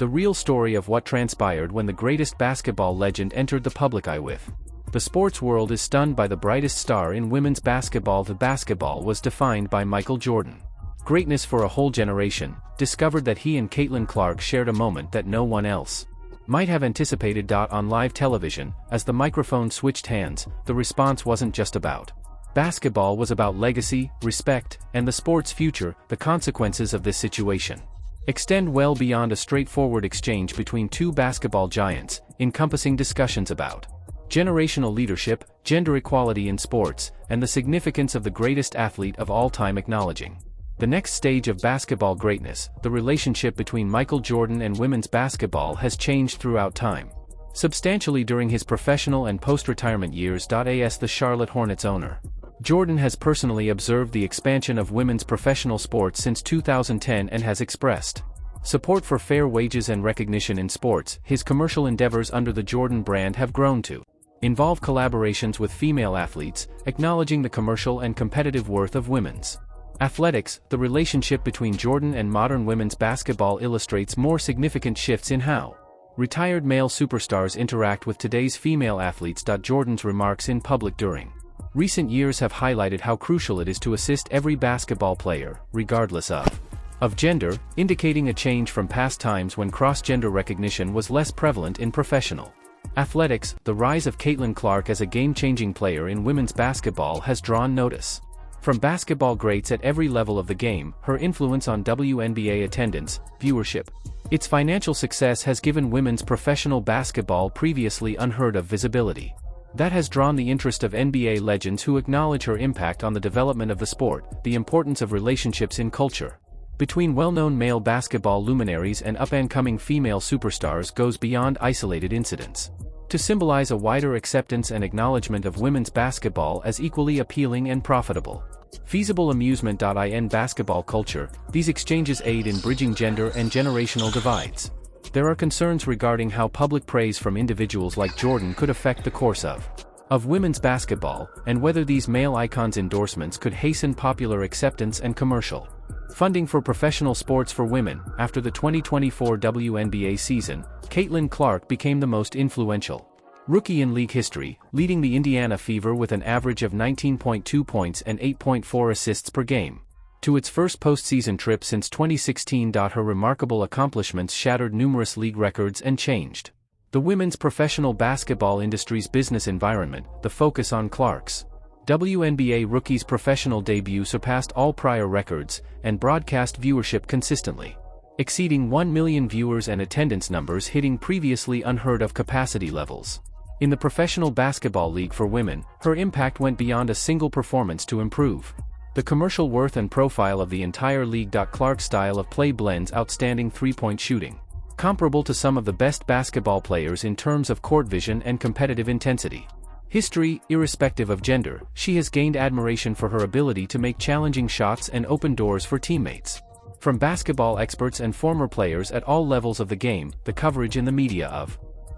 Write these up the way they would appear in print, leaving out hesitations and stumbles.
The real story of what transpired when the greatest basketball legend entered the public eye with. The sports world is stunned by the brightest star in women's basketball. The basketball was defined by Michael Jordan. Greatness for a whole generation, discovered that he and Caitlin Clark shared a moment that no one else might have anticipated. On live television, as the microphone switched hands, the response wasn't just about basketball, was about legacy, respect, and the sport's future. The consequences of this situation extend well beyond a straightforward exchange between two basketball giants, encompassing discussions about generational leadership, gender equality in sports, and the significance of the greatest athlete of all time. Acknowledging the next stage of basketball greatness, the relationship between Michael Jordan and women's basketball has changed throughout time, substantially during his professional and post-retirement years. As the Charlotte Hornets owner, Jordan has personally observed the expansion of women's professional sports since 2010 and has expressed support for fair wages and recognition in sports. His commercial endeavors under the Jordan brand have grown to involve collaborations with female athletes, acknowledging the commercial and competitive worth of women's athletics. The relationship between Jordan and modern women's basketball illustrates more significant shifts in how retired male superstars interact with today's female athletes. Jordan's remarks in public during recent years have highlighted how crucial it is to assist every basketball player, regardless of gender, indicating a change from past times when cross-gender recognition was less prevalent in professional athletics. The rise of Caitlin Clark as a game-changing player in women's basketball has drawn notice from basketball greats at every level of the game. Her influence on WNBA attendance, viewership, its financial success has given women's professional basketball previously unheard of visibility. That has drawn the interest of NBA legends who acknowledge her impact on the development of the sport. The importance of relationships in culture between well-known male basketball luminaries and up-and-coming female superstars goes beyond isolated incidents to symbolize a wider acceptance and acknowledgement of women's basketball as equally appealing and profitable. Feasible amusement. In basketball culture, these exchanges aid in bridging gender and generational divides. There are concerns regarding how public praise from individuals like Jordan could affect the course of women's basketball, and whether these male icons' endorsements could hasten popular acceptance and commercial funding for professional sports for women. After the 2024 WNBA season, Caitlin Clark became the most influential rookie in league history, leading the Indiana Fever with an average of 19.2 points and 8.4 assists per game to its first postseason trip since 2016. Her remarkable accomplishments shattered numerous league records and changed the women's professional basketball industry's business environment. The focus on Clark's WNBA rookie's professional debut surpassed all prior records, and broadcast viewership consistently exceeding 1 million viewers and attendance numbers hitting previously unheard of capacity levels. In the Professional Basketball League for women, her impact went beyond a single performance to improve the commercial worth and profile of the entire league. Clark's style of play blends outstanding three-point shooting, comparable to some of the best basketball players in terms of court vision and competitive intensity. History, irrespective of gender, she has gained admiration for her ability to make challenging shots and open doors for teammates. From basketball experts and former players at all levels of the game, the coverage in the media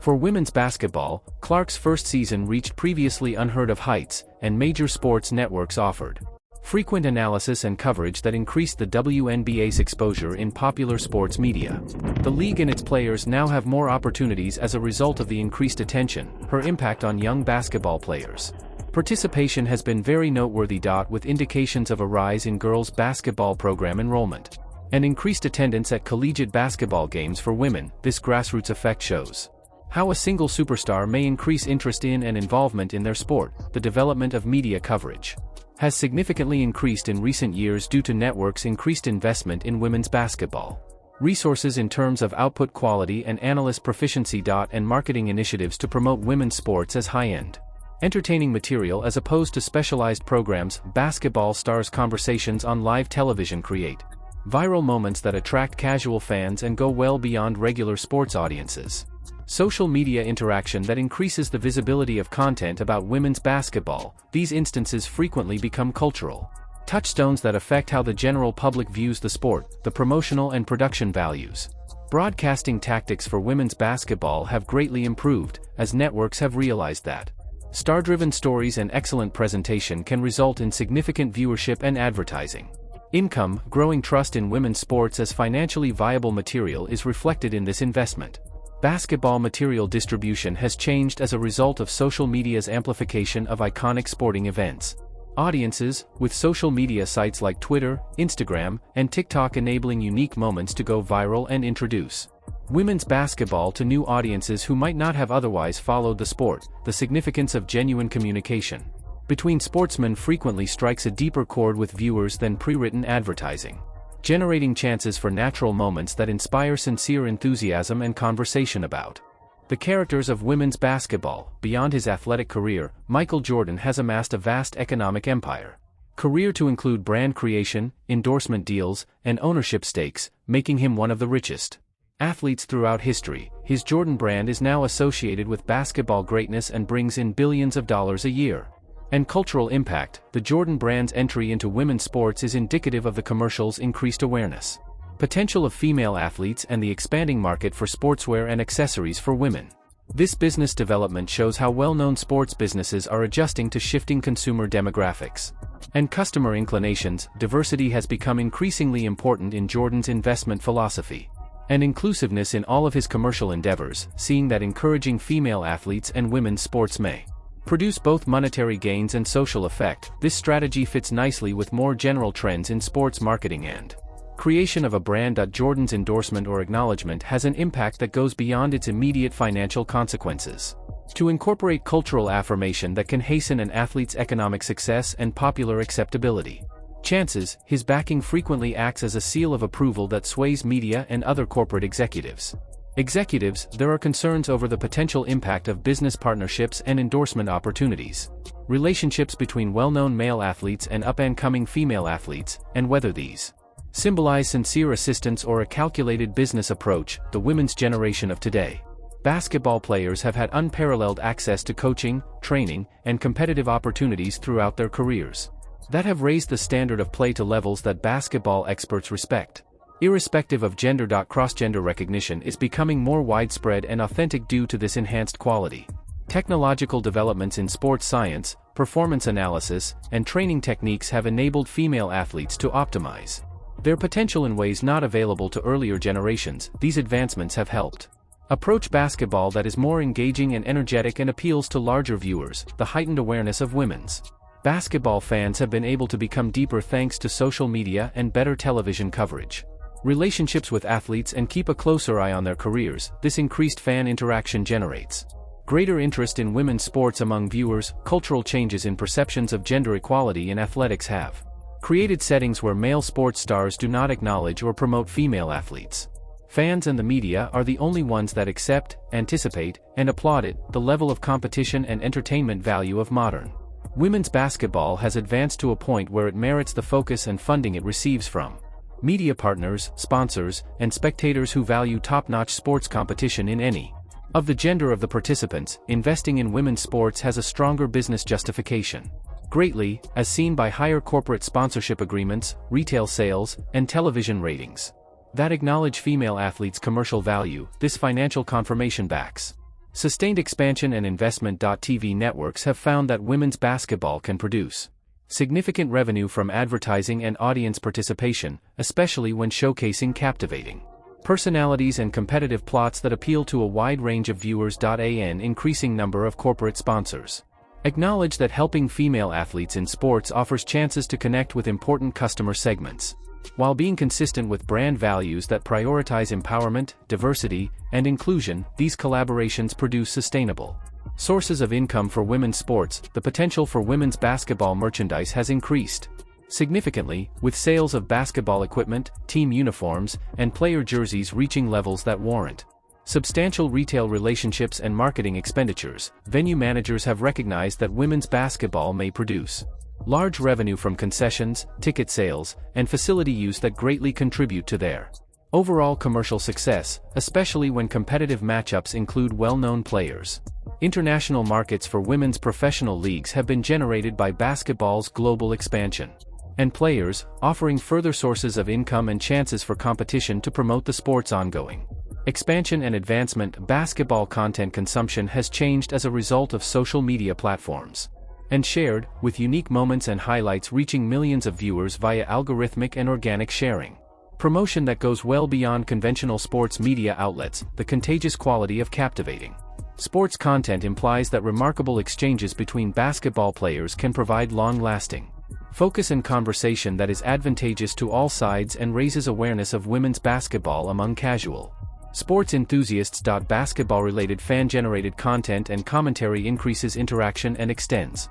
for women's basketball, Clark's first season reached previously unheard of heights, and major sports networks offered frequent analysis and coverage that increased the WNBA's exposure in popular sports media. The league and its players now have more opportunities as a result of the increased attention. Her impact on young basketball players' participation has been very noteworthy. With indications of a rise in girls' basketball program enrollment and increased attendance at collegiate basketball games for women, this grassroots effect shows how a single superstar may increase interest in and involvement in their sport. The development of media coverage has significantly increased in recent years due to networks' increased investment in women's basketball resources in terms of output quality and analyst proficiency. And marketing initiatives to promote women's sports as high-end entertaining material as opposed to specialized programs. Basketball stars' conversations on live television create viral moments that attract casual fans and go well beyond regular sports audiences. Social media interaction that increases the visibility of content about women's basketball. These instances frequently become cultural touchstones that affect how the general public views the sport. The promotional and production values. Broadcasting tactics for women's basketball have greatly improved, as networks have realized that star-driven stories and excellent presentation can result in significant viewership and advertising. Income, growing trust in women's sports as financially viable material is reflected in this investment. Basketball material distribution has changed as a result of social media's amplification of iconic sporting events. Audiences, with social media sites like Twitter, Instagram, and TikTok enabling unique moments to go viral and introduce women's basketball to new audiences who might not have otherwise followed the sport. The significance of genuine communication between sportsmen frequently strikes a deeper chord with viewers than pre-written advertising, generating chances for natural moments that inspire sincere enthusiasm and conversation about the characters of women's basketball. Beyond his athletic career, Michael Jordan has amassed a vast economic empire. Career to include brand creation, endorsement deals, and ownership stakes, making him one of the richest athletes throughout history. His Jordan brand is now associated with basketball greatness and brings in billions of dollars a year. And cultural impact, the Jordan brand's entry into women's sports is indicative of the commercial's increased awareness potential of female athletes and the expanding market for sportswear and accessories for women. This business development shows how well-known sports businesses are adjusting to shifting consumer demographics and customer inclinations. Diversity has become increasingly important in Jordan's investment philosophy and inclusiveness in all of his commercial endeavors, seeing that encouraging female athletes and women's sports may produce both monetary gains and social effect. This strategy fits nicely with more general trends in sports marketing and creation of a brand. Jordan's endorsement or acknowledgement has an impact that goes beyond its immediate financial consequences. To incorporate cultural affirmation that can hasten an athlete's economic success and popular acceptability chances, his backing frequently acts as a seal of approval that sways media and other corporate executives. There are concerns over the potential impact of business partnerships and endorsement opportunities, relationships between well-known male athletes and up-and-coming female athletes, and whether these symbolize sincere assistance or a calculated business approach. The women's generation of today basketball players have had unparalleled access to coaching, training, and competitive opportunities throughout their careers that have raised the standard of play to levels that basketball experts respect. Irrespective of gender. Cross-gender recognition is becoming more widespread and authentic due to this enhanced quality. Technological developments in sports science, performance analysis, and training techniques have enabled female athletes to optimize their potential in ways not available to earlier generations. These advancements have helped approach basketball that is more engaging and energetic and appeals to larger viewers. The heightened awareness of women's basketball fans have been able to become deeper thanks to social media and better television coverage, relationships with athletes, and keep a closer eye on their careers. This increased fan interaction generates greater interest in women's sports among viewers. Cultural changes in perceptions of gender equality in athletics have created settings where male sports stars do not acknowledge or promote female athletes. Fans and the media are the only ones that accept, anticipate, and applaud it. The level of competition and entertainment value of modern women's basketball has advanced to a point where it merits the focus and funding it receives from media partners, sponsors, and spectators who value top-notch sports competition in any of the gender of the participants. Investing in women's sports has a stronger business justification, greatly, as seen by higher corporate sponsorship agreements, retail sales, and television ratings that acknowledge female athletes' commercial value. This financial confirmation backs sustained expansion and investment. TV networks have found that women's basketball can produce significant revenue from advertising and audience participation, especially when showcasing captivating personalities and competitive plots that appeal to a wide range of viewers. An increasing number of corporate sponsors acknowledge that helping female athletes in sports offers chances to connect with important customer segments, while being consistent with brand values that prioritize empowerment, diversity, and inclusion. These collaborations produce sustainable sources of income for women's sports. The potential for women's basketball merchandise has increased significantly, with sales of basketball equipment, team uniforms, and player jerseys reaching levels that warrant substantial retail relationships and marketing expenditures. Venue managers have recognized that women's basketball may produce large revenue from concessions, ticket sales, and facility use that greatly contribute to their overall commercial success, especially when competitive matchups include well-known players. International markets for women's professional leagues have been generated by basketball's global expansion, and players, offering further sources of income and chances for competition to promote the sport's ongoing expansion and advancement. Basketball content consumption has changed as a result of social media platforms. and shared, with unique moments and highlights reaching millions of viewers via algorithmic and organic sharing. Promotion that goes well beyond conventional sports media outlets, the contagious quality of captivating sports content implies that remarkable exchanges between basketball players can provide long-lasting focus and conversation that is advantageous to all sides and raises awareness of women's basketball among casual sports enthusiasts. Basketball-related fan-generated content and commentary increases interaction and extends